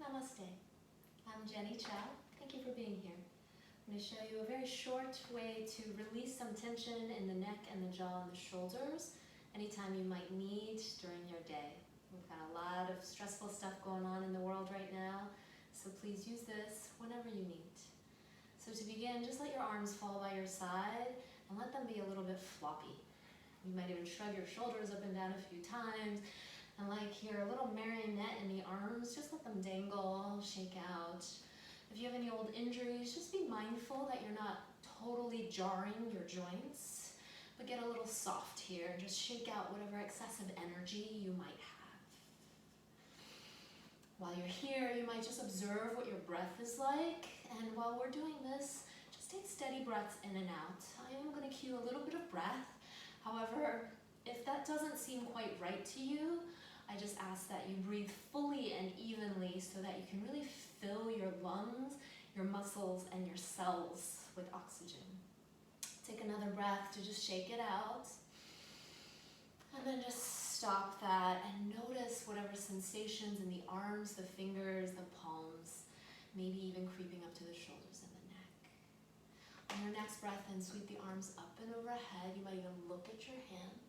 Namaste. I'm Jenny Chow. Thank you for being here. I'm going to show you a very short way to release some tension in the neck and the jaw and the shoulders anytime you might need during your day. We've got a lot of stressful stuff going on in the world right now, so please use this whenever you need. So to begin, just let your arms fall by your side and let them be a little bit floppy. You might even shrug your shoulders up and down a few times. And like your little marionette in the arms, just let them dangle, shake out. If you have any old injuries, just be mindful that you're not totally jarring your joints, but get a little soft here and just shake out whatever excessive energy you might have. While you're here, you might just observe what your breath is like. And while we're doing this, just take steady breaths in and out. I am going to cue a little bit of breath. However, if that doesn't seem quite right to you, I just ask that you breathe fully and evenly so that you can really fill your lungs, your muscles, and your cells with oxygen. Take another breath to just shake it out. And then just stop that and notice whatever sensations in the arms, the fingers, the palms, maybe even creeping up to the shoulders and the neck. On your next breath, then sweep the arms up and overhead. You might even look at your hands.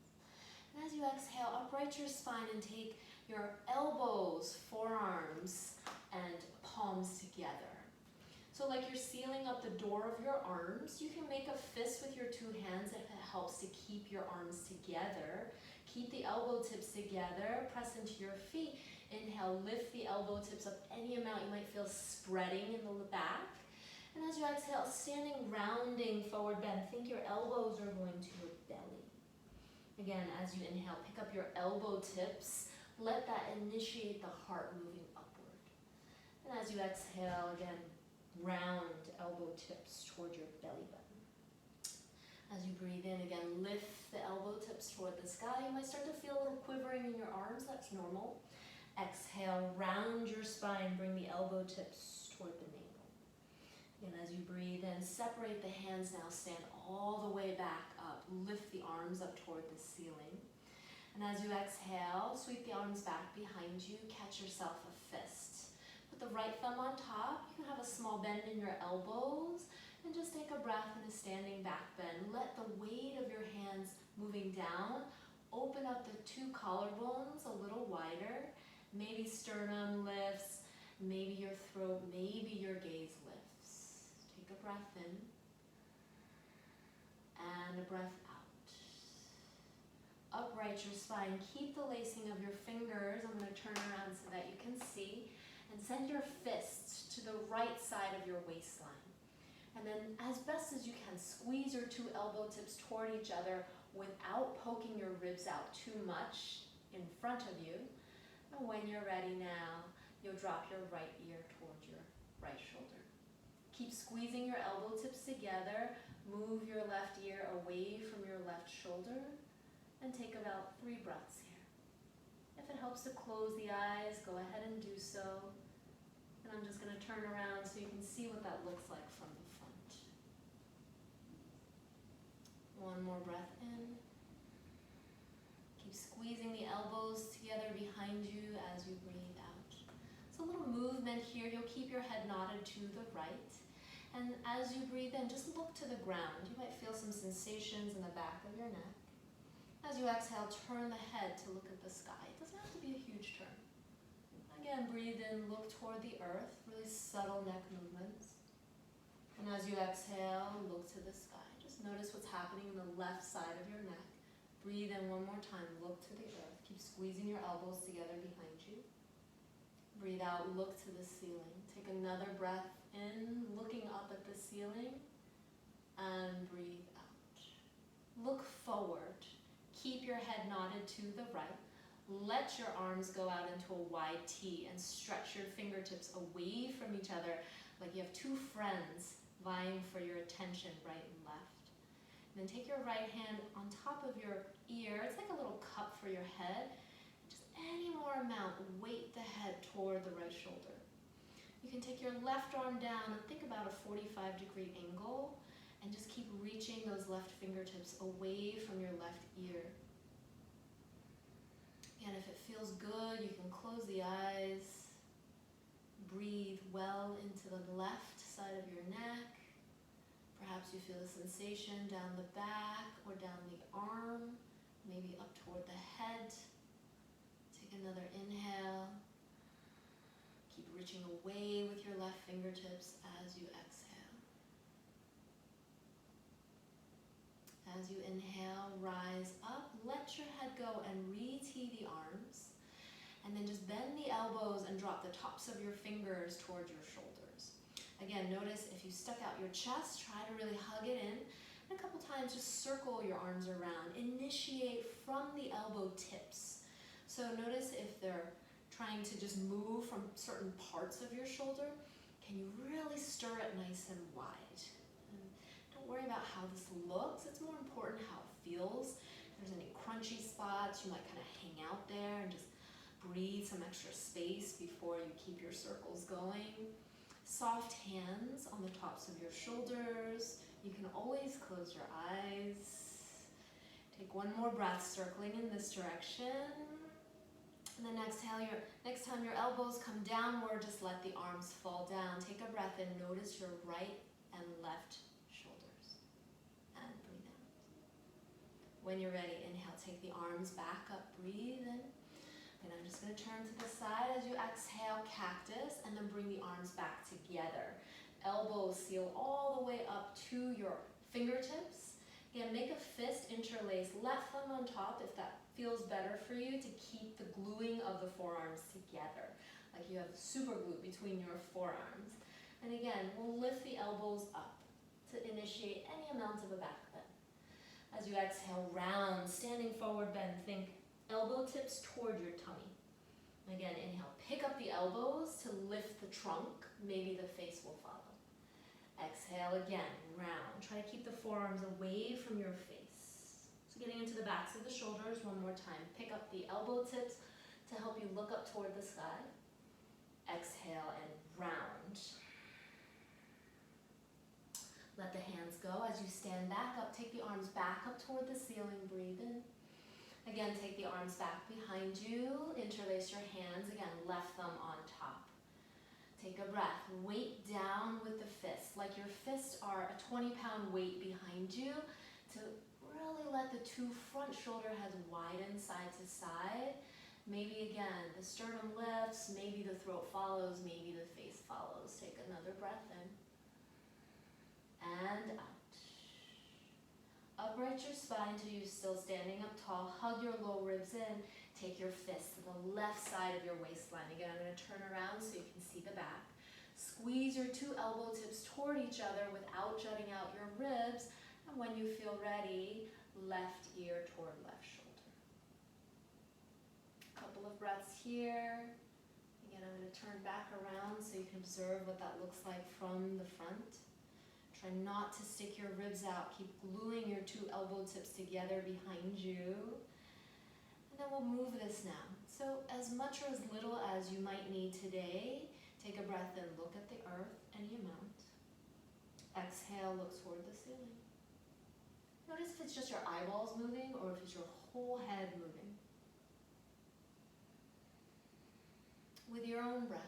And as you exhale, upright your spine and take your elbows, forearms, and palms together. So like you're sealing up the door of your arms, you can make a fist with your two hands if it helps to keep your arms together. Keep the elbow tips together, press into your feet. Inhale, lift the elbow tips up any amount you might feel spreading in the back. And as you exhale, standing, rounding, forward bend. Think your elbows are going to your belly. Again, as you inhale, pick up your elbow tips. Let that initiate the heart moving upward. And as you exhale, again, round elbow tips toward your belly button. As you breathe in, again, lift the elbow tips toward the sky. You might start to feel a little quivering in your arms. That's normal. Exhale, round your spine. Bring the elbow tips toward the navel. Again, as you breathe in, separate the hands now. Stand all the way back up. Lift the arms up toward the ceiling. And as you exhale, sweep the arms back behind you. Catch yourself a fist. Put the right thumb on top. You can have a small bend in your elbows. And just take a breath in a standing back bend. Let the weight of your hands moving down open up the two collarbones a little wider. Maybe sternum lifts. Maybe your throat. Maybe your gaze lifts. Take a breath in. And a breath out. Upright your spine. Keep the lacing of your fingers. I'm going to turn around so that you can see. And send your fists to the right side of your waistline. And then as best as you can, squeeze your two elbow tips toward each other without poking your ribs out too much in front of you. And when you're ready now, you'll drop your right ear towards your right shoulder. Keep squeezing your elbow tips together. Move your left ear away from your left shoulder and take about 3 breaths here. If it helps to close the eyes, go ahead and do so. And I'm just going to turn around so you can see what that looks like from the front. One more breath in. Keep squeezing the elbows together behind you as you breathe out. So a little movement here. You'll keep your head nodded to the right. And as you breathe in, just look to the ground. You might feel some sensations in the back of your neck. As you exhale, turn the head to look at the sky. It doesn't have to be a huge turn. Again, breathe in, look toward the earth, really subtle neck movements. And as you exhale, look to the sky. Just notice what's happening in the left side of your neck. Breathe in one more time, look to the earth. Keep squeezing your elbows together behind you. Breathe out, look to the ceiling. Take another breath in, looking up at the ceiling, and breathe out. Look forward. Keep your head nodded to the right. Let your arms go out into a wide T and stretch your fingertips away from each other like you have two friends vying for your attention, right and left. And then take your right hand on top of your ear. It's like a little cup for your head. Just any more amount, weight the head toward the right shoulder. You can take your left arm down and think about a 45-degree angle and just keep reaching those left fingertips away from your left ear. And if it feels good, you can close the eyes. exhale into the left side of your neck. Perhaps you feel a sensation down the back or down the arm, maybe up toward the head. Take another inhale. Keep reaching away with your left fingertips as you exhale. As you inhale, rise up, let your head go and re-tee the arms. And then just bend the elbows and drop the tops of your fingers towards your shoulders. Again, notice if you stuck out your chest, try to really hug it in. And a couple times, just circle your arms around. Initiate from the elbow tips. So notice if they're trying to just move from certain parts of your shoulder, can you really stir it nice and wide? And don't worry about how this looks. It's more important how it feels. If there's any crunchy spots, you might kind of hang out there and just breathe some extra space before you keep your circles going. Soft hands on the tops of your shoulders. You can always close your eyes. Take one more breath, circling in this direction. And then exhale, next time your elbows come downward, just let the arms fall down. Take a breath and notice your right and left shoulders. And breathe out. When you're ready, inhale, take the arms back up, breathe in. And I'm just going to turn to the side as you exhale, cactus, and then bring the arms back together. Elbows seal all the way up to your fingertips. Again, make a fist interlace, left thumb on top if that feels better for you, to keep the gluing of the forearms together. Like you have super glue between your forearms. And again, we'll lift the elbows up to initiate any amount of a back bend. As you exhale, round, standing forward bend, think elbow tips toward your tummy. Again, inhale, pick up the elbows to lift the trunk. Maybe the face will follow. Exhale again, round. Try to keep the forearms away from your face. So getting into the backs of the shoulders one more time. Pick up the elbow tips to help you look up toward the sky. Exhale and round. Let the hands go as you stand back up. Take the arms back up toward the ceiling. Breathe in. Again, take the arms back behind you. Interlace your hands. Again, left thumb on top. Take a breath. Weight down with the fists. Like your fists are a 20-pound weight behind you to really let the two front shoulder heads widen side to side. Maybe again, the sternum lifts. Maybe the throat follows. Maybe the face follows. Take another breath in. And out. Upright your spine till you're still standing up tall. Hug your low ribs in. Take your fist to the left side of your waistline. Again, I'm going to turn around so you can see the back. Squeeze your two elbow tips toward each other without jutting out your ribs. And when you feel ready, left ear toward left shoulder. Couple of breaths here. Again, I'm going to turn back around so you can observe what that looks like from the front. Try not to stick your ribs out. Keep gluing your two elbow tips together behind you. And then we'll move this now. So as much or as little as you might need today, take a breath in, look at the earth, any amount. Exhale, look toward the ceiling. Notice if it's just your eyeballs moving or if it's your whole head moving. With your own breath.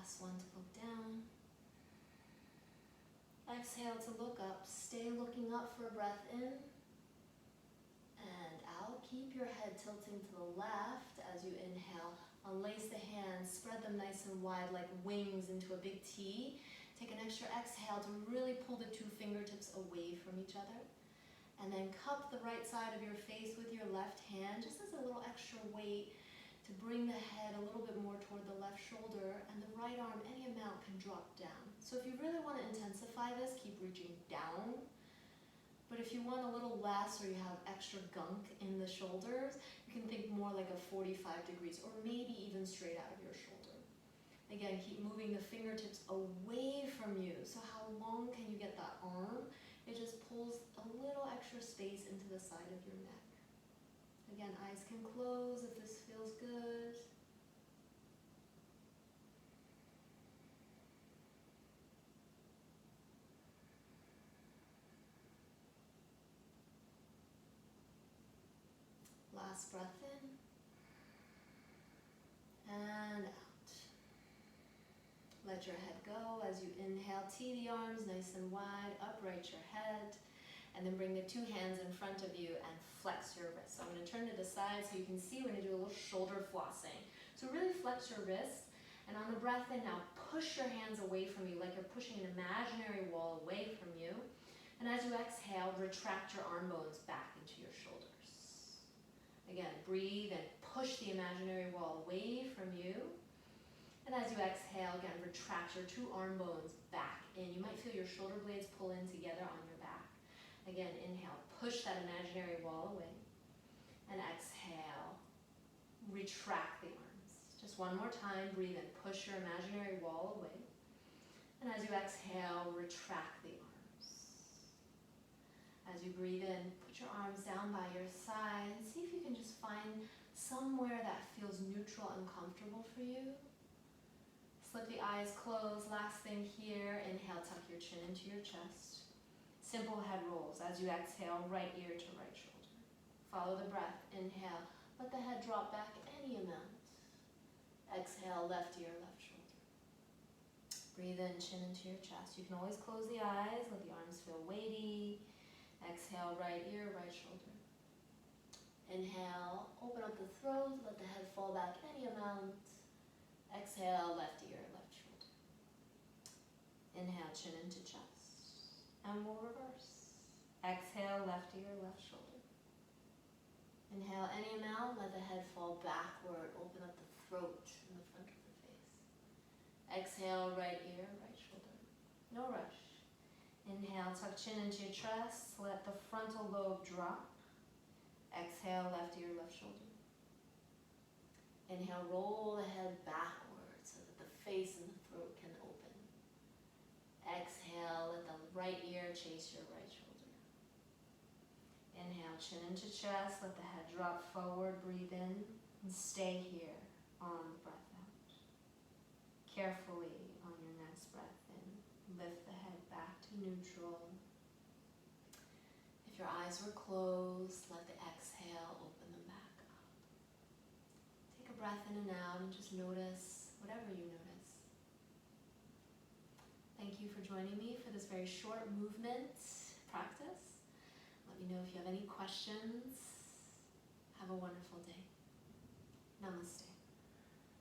Last one to look down. Exhale to look up. Stay looking up for a breath in and out. Keep your head tilting to the left as you inhale. Unlace the hands. Spread them nice and wide like wings into a big T. Take an extra exhale to really pull the two fingertips away from each other. And then cup the right side of your face with your left hand, just as a little extra weight to bring the head a little bit more toward the left shoulder, and the right arm, any amount, can drop down. So if you really want to intensify this, keep reaching down. But if you want a little less, or you have extra gunk in the shoulders, you can think more like a 45 degrees, or maybe even straight out of your shoulder. Again, keep moving the fingertips away from you. So how long can you get that arm? It just pulls a little extra space into the side of your neck. Again, eyes can close if this feels good. Last breath in and out. Let your head go as you inhale. Tee the arms nice and wide, upright your head, and then bring the two hands in front of you and flex your wrist. So I'm going to turn to the side so you can see we're going to do a little shoulder flossing. So really flex your wrist, and on the breath in now, push your hands away from you like you're pushing an imaginary wall away from you. And as you exhale, retract your arm bones back into your shoulders. Again, breathe and push the imaginary wall away from you. And as you exhale, again, retract your two arm bones back in. You might feel your shoulder blades pull in together on your back. Again, inhale, push that imaginary wall away. And exhale, retract the arms. Just one more time, breathe in, push your imaginary wall away. And as you exhale, retract the arms. As you breathe in, put your arms down by your side and see if you can just find somewhere that feels neutral and comfortable for you. Slip the eyes closed. Last thing here, inhale, tuck your chin into your chest. Simple head rolls. As you exhale, right ear to right shoulder. Follow the breath. Inhale, let the head drop back any amount. Exhale, left ear, left shoulder. Breathe in, chin into your chest. You can always close the eyes, let the arms feel weighty. Exhale, right ear, right shoulder. Inhale, open up the throat, let the head fall back any amount. Exhale, left ear, left shoulder. Inhale, chin into chest. And we'll reverse. Exhale, left ear, left shoulder. Inhale any amount, let the head fall backward, open up the throat in the front of the face. Exhale, right ear, right shoulder. No rush. Inhale, tuck chin into your chest, let the frontal lobe drop. Exhale, left ear, left shoulder. Inhale, roll the head backwards so that the face and the throat can open. Exhale, let the right ear chase your right shoulder. Inhale, chin into chest, let the head drop forward, breathe in, and stay here on the breath out. Carefully on your next breath in, lift the head back to neutral. If your eyes were closed, let the exhale open them back up. Take a breath in and out and just notice whatever you notice. Thank you for joining me for this very short movement practice. Let me know if you have any questions. Have a wonderful day.